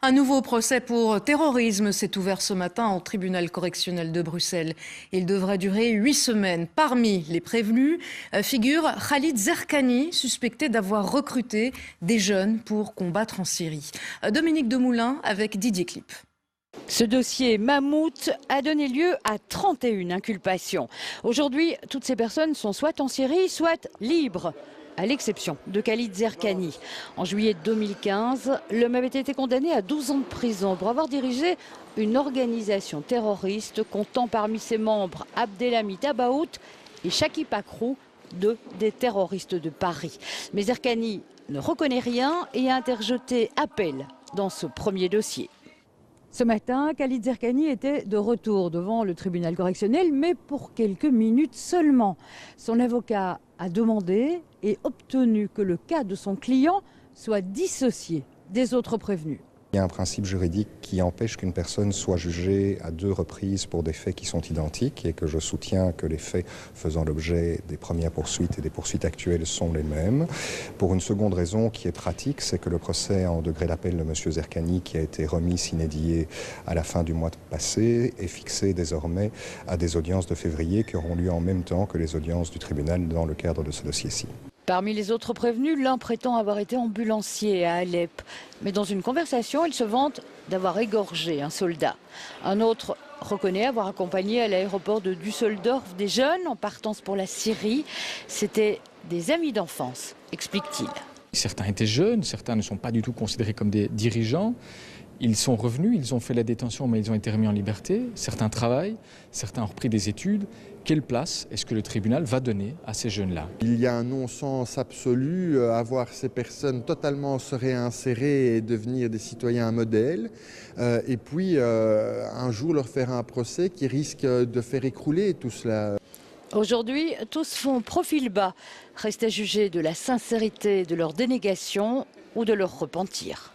Un nouveau procès pour terrorisme s'est ouvert ce matin au tribunal correctionnel de Bruxelles. Il devrait durer 8 semaines. Parmi les prévenus figure Khalid Zerkani, suspecté d'avoir recruté des jeunes pour combattre en Syrie. Dominique Demoulin avec Didier Clip. Ce dossier mammouth a donné lieu à 31 inculpations. Aujourd'hui, toutes ces personnes sont soit en Syrie, soit libres, à l'exception de Khalid Zerkani. En juillet 2015, l'homme avait été condamné à 12 ans de prison pour avoir dirigé une organisation terroriste comptant parmi ses membres Abdelhamid Abaout et Chaki Pakrou, deux des terroristes de Paris. Mais Zerkani ne reconnaît rien et a interjeté appel dans ce premier dossier. Ce matin, Khalid Zerkani était de retour devant le tribunal correctionnel, mais pour quelques minutes seulement. Son avocat a demandé et obtenu que le cas de son client soit dissocié des autres prévenus. Il y a un principe juridique qui empêche qu'une personne soit jugée à 2 reprises pour des faits qui sont identiques et que je soutiens que les faits faisant l'objet des premières poursuites et des poursuites actuelles sont les mêmes. Pour une seconde raison qui est pratique, c'est que le procès en degré d'appel de M. Zerkani, qui a été remis sine die à la fin du mois passé, est fixé désormais à des audiences de février qui auront lieu en même temps que les audiences du tribunal dans le cadre de ce dossier-ci. Parmi les autres prévenus, l'un prétend avoir été ambulancier à Alep. Mais dans une conversation, il se vante d'avoir égorgé un soldat. Un autre reconnaît avoir accompagné à l'aéroport de Düsseldorf des jeunes en partance pour la Syrie. C'était des amis d'enfance, explique-t-il. Certains étaient jeunes, certains ne sont pas du tout considérés comme des dirigeants. Ils sont revenus, ils ont fait la détention, mais ils ont été remis en liberté. Certains travaillent, certains ont repris des études. Quelle place est-ce que le tribunal va donner à ces jeunes-là? Il y a un non-sens absolu à voir ces personnes totalement se réinsérer et devenir des citoyens modèles. Et puis, un jour, leur faire un procès qui risque de faire écrouler tout cela. Aujourd'hui, tous font profil bas. Reste à juger de la sincérité de leur dénégation ou de leur repentir.